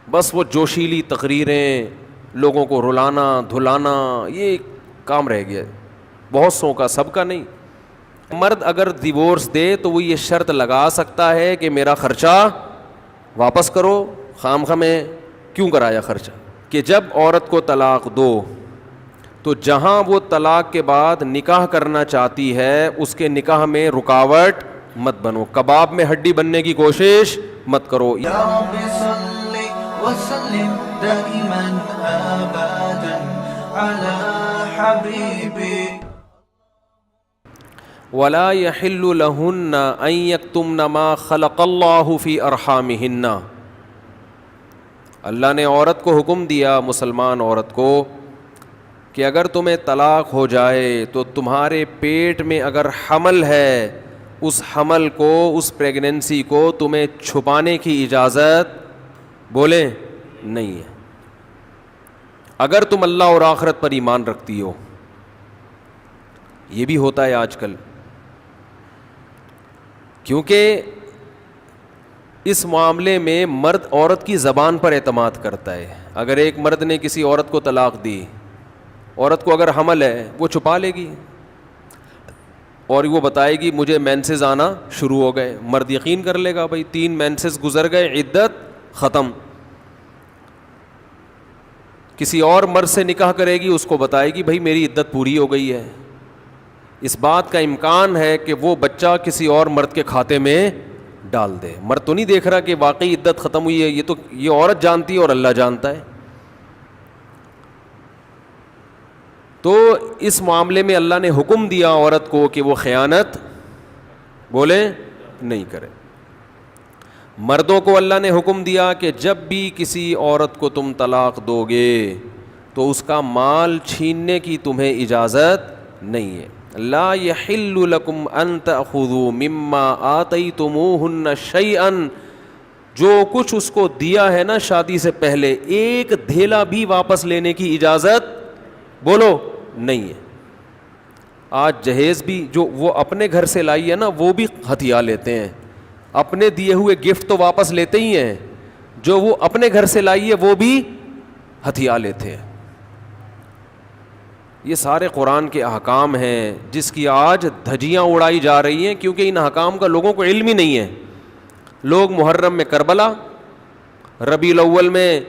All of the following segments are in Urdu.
بس وہ جوشیلی تقریریں، لوگوں کو رلانا دھلانا، یہ کام رہ گیا بہت سو کا، سب کا نہیں۔ مرد اگر ڈیورس دے تو وہ یہ شرط لگا سکتا ہے کہ میرا خرچہ واپس کرو، خام خواہ میں کیوں کرایا خرچہ۔ کہ جب عورت کو طلاق دو تو جہاں وہ طلاق کے بعد نکاح کرنا چاہتی ہے اس کے نکاح میں رکاوٹ مت بنو، کباب میں ہڈی بننے کی کوشش مت کرو۔ یا رب صل وسلم دائما ابدا علی حبیبی۔ وَلَا يَحِلُّ لَهُنَّ أَن يَكْتُمْنَ مَا خَلَقَ اللَّهُ فِي أَرْحَامِهِنَّ۔ اللہ نے عورت کو حکم دیا، مسلمان عورت کو، کہ اگر تمہیں طلاق ہو جائے تو تمہارے پیٹ میں اگر حمل ہے، اس حمل کو، اس پریگننسی کو تمہیں چھپانے کی اجازت بولیں نہیں ہے، اگر تم اللہ اور آخرت پر ایمان رکھتی ہو۔ یہ بھی ہوتا ہے آج کل، کیونکہ اس معاملے میں مرد عورت کی زبان پر اعتماد کرتا ہے۔ اگر ایک مرد نے کسی عورت کو طلاق دی، عورت کو اگر حمل ہے وہ چھپا لے گی اور وہ بتائے گی مجھے مینسز آنا شروع ہو گئے، مرد یقین کر لے گا، بھائی 3 مینسز گزر گئے، عدت ختم۔ کسی اور مرد سے نکاح کرے گی، اس کو بتائے گی بھائی میری عدت پوری ہو گئی ہے۔ اس بات کا امکان ہے کہ وہ بچہ کسی اور مرد کے کھاتے میں ڈال دے۔ مرد تو نہیں دیکھ رہا کہ واقعی عدت ختم ہوئی ہے، یہ تو یہ عورت جانتی ہے اور اللہ جانتا ہے۔ تو اس معاملے میں اللہ نے حکم دیا عورت کو کہ وہ خیانت بولے نہیں کرے۔ مردوں کو اللہ نے حکم دیا کہ جب بھی کسی عورت کو تم طلاق دو گے تو اس کا مال چھیننے کی تمہیں اجازت نہیں ہے۔ لا يحل لكم ان تأخذوا مما آتيتموهن شيئا، جو کچھ اس کو دیا ہے نا شادی سے پہلے، ایک دھیلا بھی واپس لینے کی اجازت بولو نہیں ہے۔ آج جہیز بھی جو وہ اپنے گھر سے لائی ہے نا وہ بھی ہتھیا لیتے ہیں، اپنے دیے ہوئے گفٹ تو واپس لیتے ہی ہیں، جو وہ اپنے گھر سے لائی ہے وہ بھی ہتھیا لیتے ہیں۔ یہ سارے قرآن کے احکام ہیں جس کی آج دھجیاں اڑائی جا رہی ہیں، کیونکہ ان احکام کا لوگوں کو علم ہی نہیں ہے۔ لوگ محرم میں کربلا، ربیع الاول میں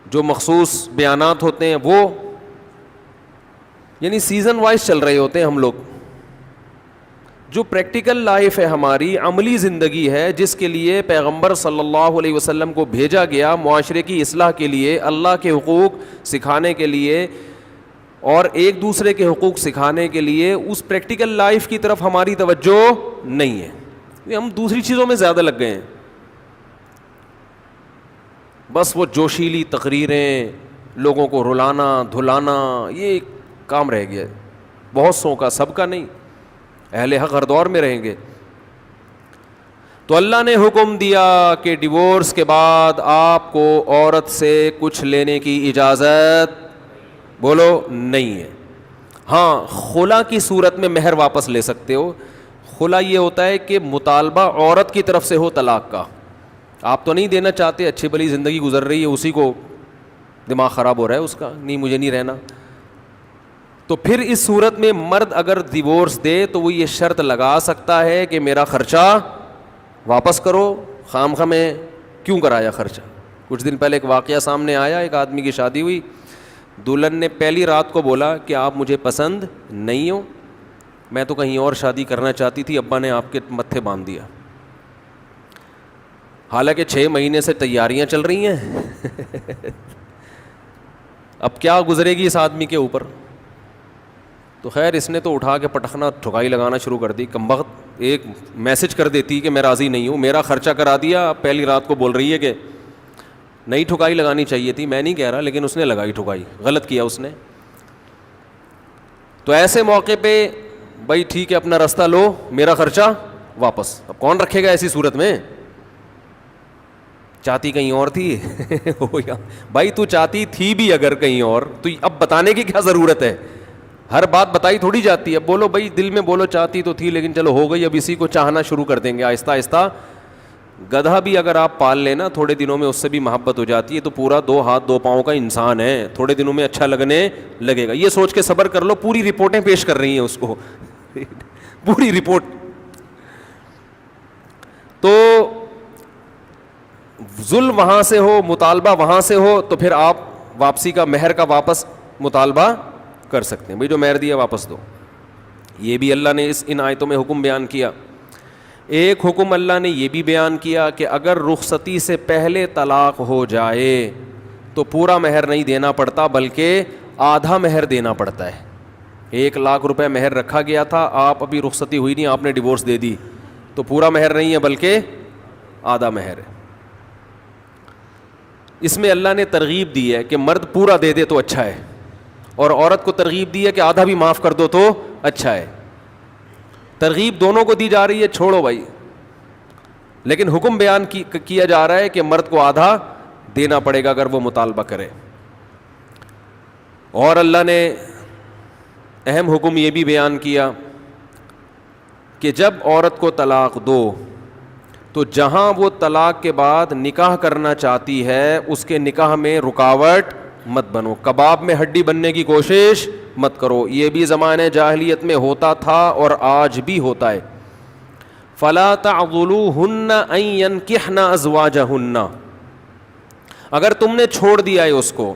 جو مخصوص بیانات ہوتے ہیں وہ، یعنی سیزن وائز چل رہے ہوتے ہیں ہم لوگ۔ جو پریکٹیکل لائف ہے ہماری، عملی زندگی ہے جس کے لیے پیغمبر صلی اللہ علیہ وسلم کو بھیجا گیا، معاشرے کی اصلاح کے لیے، اللہ کے حقوق سکھانے کے لیے اور ایک دوسرے کے حقوق سکھانے کے لیے، اس پریکٹیکل لائف کی طرف ہماری توجہ نہیں ہے، ہم دوسری چیزوں میں زیادہ لگ گئے ہیں۔ بس وہ جوشیلی تقریریں، لوگوں کو رلانا دھلانا، یہ کام رہ گیا بہت سو کا، سب کا نہیں۔ اہل حق ہر دور میں رہیں گے۔ تو اللہ نے حکم دیا کہ ڈیورس کے بعد آپ کو عورت سے کچھ لینے کی اجازت بولو نہیں ہے۔ ہاں، خلا کی صورت میں مہر واپس لے سکتے ہو۔ خلا یہ ہوتا ہے کہ مطالبہ عورت کی طرف سے ہو طلاق کا، آپ تو نہیں دینا چاہتے، اچھی بھلی زندگی گزر رہی ہے، اسی کو دماغ خراب ہو رہا ہے اس کا، نہیں مجھے نہیں رہنا، تو پھر اس صورت میں مرد اگر ڈیورس دے تو وہ یہ شرط لگا سکتا ہے کہ میرا خرچہ واپس کرو، خام خواہ میں کیوں کرایا خرچہ۔ کچھ دن پہلے ایک واقعہ سامنے آیا، ایک آدمی کی شادی ہوئی، دلہن نے پہلی رات کو بولا کہ آپ مجھے پسند نہیں ہو، میں تو کہیں اور شادی کرنا چاہتی تھی، ابا نے آپ کے متھے باندھ دیا۔ حالانکہ 6 مہینے سے تیاریاں چل رہی ہیں اب کیا گزرے گی اس آدمی کے اوپر۔ تو خیر اس نے تو اٹھا کے پٹخنا ٹھکائی لگانا شروع کر دی، کمبخت ایک میسج کر دیتی کہ میں راضی نہیں ہوں، میرا خرچہ کرا دیا، اب پہلی رات کو بول رہی ہے کہ نئی ٹھکائی لگانی چاہیے تھی، میں نہیں کہہ رہا لیکن اس نے لگائی ٹھکائی، غلط کیا اس نے۔ تو ایسے موقع پہ بھائی ٹھیک ہے اپنا راستہ لو، میرا خرچہ واپس۔ اب کون رکھے گا ایسی صورت میں؟ چاہتی کہیں اور تھی بھائی تو چاہتی تھی بھی اگر کہیں اور، تو اب بتانے کی کیا ضرورت ہے؟ ہر بات بتائی تھوڑی جاتی ہے، بولو بھائی دل میں بولو چاہتی تو تھی لیکن چلو ہو گئی، اب اسی کو چاہنا شروع کر دیں گے آہستہ آہستہ، گدھا بھی اگر آپ پال لینا تھوڑے دنوں میں اس سے بھی محبت ہو جاتی ہے, تو پورا 2 ہاتھ 2 پاؤں کا انسان ہے, تھوڑے دنوں میں اچھا لگنے لگے گا. یہ سوچ کے صبر کر لو, پوری رپورٹیں پیش کر رہی ہیں اس کو پوری رپورٹ. تو ظلم وہاں سے ہو, مطالبہ وہاں سے ہو, تو پھر آپ واپسی کا مہر کا واپس مطالبہ کر سکتے ہیں, بھئی جو مہر دیا واپس دو. یہ بھی اللہ نے ان آیتوں میں حکم بیان کیا. ایک حکم اللہ نے یہ بھی بیان کیا کہ اگر رخصتی سے پہلے طلاق ہو جائے تو پورا مہر نہیں دینا پڑتا, بلکہ آدھا مہر دینا پڑتا ہے. 1 لاکھ روپے مہر رکھا گیا تھا, آپ ابھی رخصتی ہوئی نہیں, آپ نے ڈیورس دے دی, تو پورا مہر نہیں ہے بلکہ آدھا مہر ہے. اس میں اللہ نے ترغیب دی ہے کہ مرد پورا دے دے تو اچھا ہے, اور عورت کو ترغیب دی ہے کہ آدھا بھی معاف کر دو تو اچھا ہے. ترغیب دونوں کو دی جا رہی ہے, چھوڑو بھائی, لیکن حکم بیان کیا جا رہا ہے کہ مرد کو آدھا دینا پڑے گا اگر وہ مطالبہ کرے. اور اللہ نے اہم حکم یہ بھی بیان کیا کہ جب عورت کو طلاق دو تو جہاں وہ طلاق کے بعد نکاح کرنا چاہتی ہے اس کے نکاح میں رکاوٹ مت بنو, کباب میں ہڈی بننے کی کوشش مت کرو. یہ بھی زمانے جاہلیت میں ہوتا تھا اور آج بھی ہوتا ہے. فلا تعضلوهن ان ينكحن ازواجهن, اگر تم نے چھوڑ دیا ہے اس کو.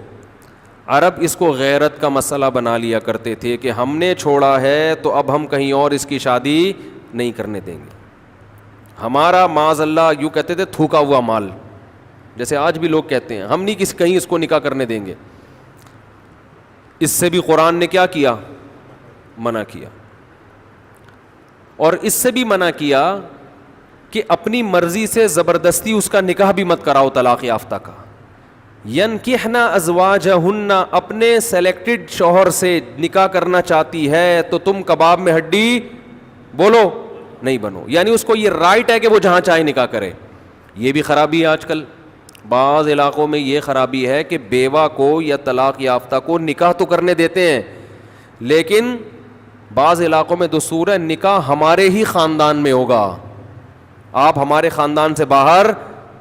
عرب اس کو غیرت کا مسئلہ بنا لیا کرتے تھے کہ ہم نے چھوڑا ہے تو اب ہم کہیں اور اس کی شادی نہیں کرنے دیں گے. ہمارا معاذ اللہ یوں کہتے تھے تھوکا ہوا مال, جیسے آج بھی لوگ کہتے ہیں, ہم نہیں کہیں اس کو نکاح کرنے دیں گے. اس سے بھی قرآن نے کیا کیا, منع کیا. اور اس سے بھی منع کیا کہ اپنی مرضی سے زبردستی اس کا نکاح بھی مت کراؤ طلاق یافتہ کا. ینکحن ازواجہن, اپنے سلیکٹڈ شوہر سے نکاح کرنا چاہتی ہے تو تم کباب میں ہڈی بولو نہیں بنو, یعنی اس کو یہ رائٹ ہے کہ وہ جہاں چاہے نکاح کرے. یہ بھی خرابی ہے آج کل بعض علاقوں میں, یہ خرابی ہے کہ بیوہ کو یا طلاق یافتہ کو نکاح تو کرنے دیتے ہیں, لیکن بعض علاقوں میں دستور ہے نکاح ہمارے ہی خاندان میں ہوگا, آپ ہمارے خاندان سے باہر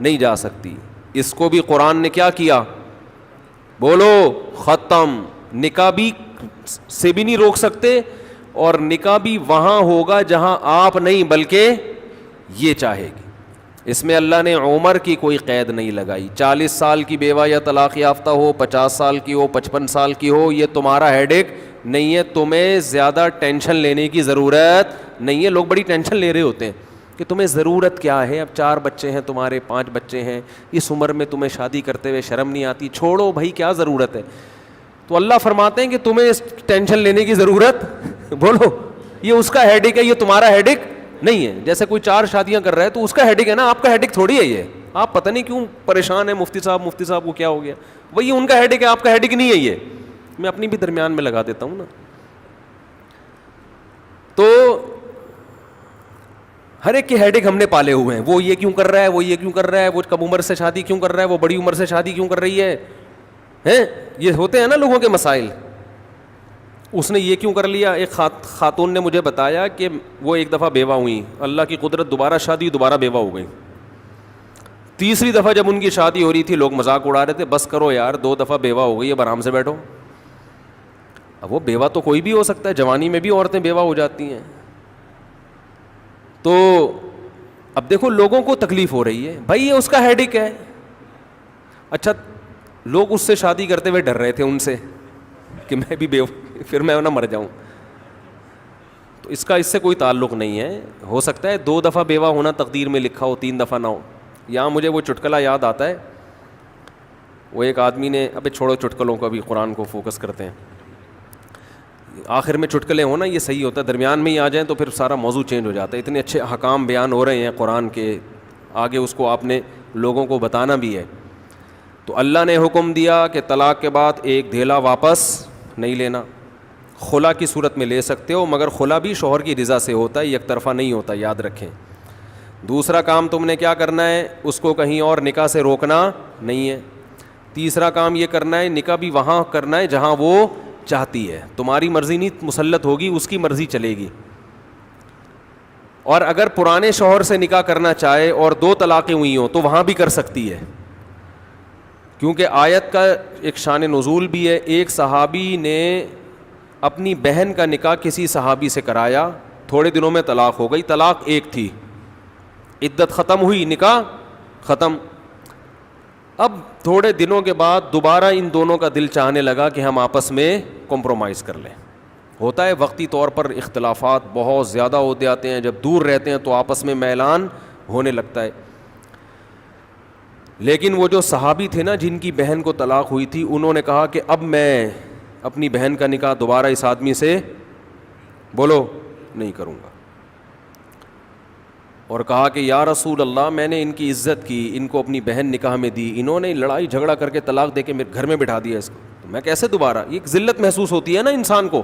نہیں جا سکتی. اس کو بھی قرآن نے کیا کیا, بولو ختم. نکاح بھی سے بھی نہیں روک سکتے, اور نکاح بھی وہاں ہوگا جہاں آپ نہیں بلکہ یہ چاہے گی. اس میں اللہ نے عمر کی کوئی قید نہیں لگائی. 40 سال کی بیوہ یا طلاق یافتہ ہو, 50 سال کی ہو, 55 سال کی ہو, یہ تمہارا ہیڈ ایک نہیں ہے, تمہیں زیادہ ٹینشن لینے کی ضرورت نہیں ہے. لوگ بڑی ٹینشن لے رہے ہوتے ہیں کہ تمہیں ضرورت کیا ہے, اب 4 بچے ہیں تمہارے, 5 بچے ہیں, اس عمر میں تمہیں شادی کرتے ہوئے شرم نہیں آتی, چھوڑو بھائی کیا ضرورت ہے. تو اللہ فرماتے ہیں کہ تمہیں ٹینشن لینے کی ضرورت بولو یہ اس کا ہیڈ ایک ہے, یہ تمہارا ہیڈ ایک نہیں ہے. جیسے کوئی 4 شادیاں کر رہا ہے تو اس کا ہیڈ ایک ہے نا, آپ کا ہیڈ ایک تھوڑی ہے یہ. آپ پتہ نہیں کیوں پریشان ہیں, مفتی صاحب کو کیا ہو گیا, وہی ان کا ہیڈ ایک ہے, آپ کا ہیڈ ایک نہیں ہے. یہ میں اپنی بھی درمیان میں لگا دیتا ہوں نا. تو ہر ایک کے ہیڈ ایک ہم نے پالے ہوئے ہیں, وہ یہ کیوں کر رہا ہے, وہ یہ کیوں کر رہا ہے, وہ کم عمر سے شادی کیوں کر رہا ہے, وہ بڑی عمر سے شادی کیوں کر رہی ہے, یہ ہوتے ہیں نا لوگوں کے مسائل. اس نے یہ کیوں کر لیا. ایک خاتون نے مجھے بتایا کہ وہ ایک دفعہ بیوہ ہوئی, اللہ کی قدرت دوبارہ شادی, دوبارہ بیوہ ہو گئی. تیسری دفعہ جب ان کی شادی ہو رہی تھی لوگ مذاق اڑا رہے تھے, بس کرو یار 2 دفعہ بیوہ ہو گئی, اب آرام سے بیٹھو. اب وہ بیوہ تو کوئی بھی ہو سکتا ہے, جوانی میں بھی عورتیں بیوہ ہو جاتی ہیں. تو اب دیکھو لوگوں کو تکلیف ہو رہی ہے, بھائی یہ اس کا ہیڈ ایک ہے. اچھا لوگ اس سے شادی کرتے ہوئے ڈر رہے تھے ان سے کہ میں بھی پھر میں نہ مر جاؤں. تو اس سے کوئی تعلق نہیں ہے. ہو سکتا ہے 2 دفعہ بیوہ ہونا تقدیر میں لکھا ہو, 3 دفعہ نہ ہو. یہاں مجھے وہ چٹکلا یاد آتا ہے, وہ ایک آدمی نے, ابے چھوڑو چٹکلوں کو, ابھی قرآن کو فوکس کرتے ہیں. آخر میں چٹکلے ہونا یہ صحیح ہوتا ہے, درمیان میں ہی آ جائیں تو پھر سارا موضوع چینج ہو جاتا ہے. اتنے اچھے احکام بیان ہو رہے ہیں قرآن کے, آگے اس کو آپ نے لوگوں کو بتانا بھی ہے. تو اللہ نے حکم دیا کہ طلاق کے بعد ایک دھیلا واپس نہیں لینا. خلا کی صورت میں لے سکتے ہو, مگر خلا بھی شوہر کی رضا سے ہوتا ہے, یک طرفہ نہیں ہوتا, یاد رکھیں. دوسرا کام تم نے کیا کرنا ہے, اس کو کہیں اور نکاح سے روکنا نہیں ہے. تیسرا کام یہ کرنا ہے, نکاح بھی وہاں کرنا ہے جہاں وہ چاہتی ہے. تمہاری مرضی نہیں مسلط ہوگی, اس کی مرضی چلے گی. اور اگر پرانے شوہر سے نکاح کرنا چاہے اور 2 طلاقیں ہوئی ہوں تو وہاں بھی کر سکتی ہے، کیونکہ آیت کا ایک شان نزول بھی ہے. ایک صحابی نے اپنی بہن کا نکاح کسی صحابی سے کرایا، تھوڑے دنوں میں طلاق ہو گئی، طلاق ایک تھی، عدت ختم ہوئی، نکاح ختم. اب تھوڑے دنوں کے بعد دوبارہ ان دونوں کا دل چاہنے لگا کہ ہم آپس میں کمپرومائز کر لیں. ہوتا ہے وقتی طور پر اختلافات بہت زیادہ ہوتے آتے ہیں، جب دور رہتے ہیں تو آپس میں میلان ہونے لگتا ہے. لیکن وہ جو صحابی تھے نا جن کی بہن کو طلاق ہوئی تھی، انہوں نے کہا کہ اب میں اپنی بہن کا نکاح دوبارہ اس آدمی سے بولو نہیں کروں گا. اور کہا کہ یا رسول اللہ، میں نے ان کی عزت کی، ان کو اپنی بہن نکاح میں دی، انہوں نے لڑائی جھگڑا کر کے طلاق دے کے میرے گھر میں بٹھا دیا اس کو، تو میں کیسے دوبارہ. یہ ذلت محسوس ہوتی ہے نا انسان کو.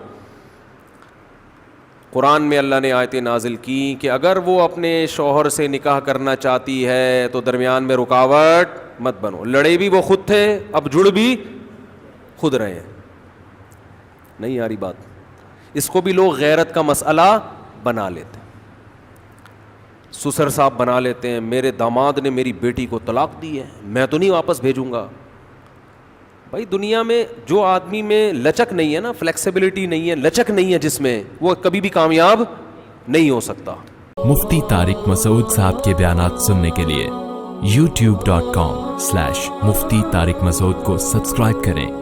قرآن میں اللہ نے آیتیں نازل کی کہ اگر وہ اپنے شوہر سے نکاح کرنا چاہتی ہے تو درمیان میں رکاوٹ مت بنو. لڑے بھی وہ خود تھے، اب جڑ بھی خود رہے ہیں. نہیں آ رہی بات؟ اس کو بھی لوگ غیرت کا مسئلہ بنا لیتے ہیں، سسر صاحب بنا لیتے ہیں. میرے داماد نے میری بیٹی کو طلاق دی ہے، میں تو نہیں واپس بھیجوں گا. بھائی دنیا میں جو آدمی میں لچک نہیں ہے نا، فلیکسیبلٹی نہیں ہے، لچک نہیں ہے جس میں، وہ کبھی بھی کامیاب نہیں ہو سکتا. مفتی طارق مسعود صاحب کے بیانات سننے کے لیے youtube.com/مفتی طارق مسعود کو سبسکرائب کریں.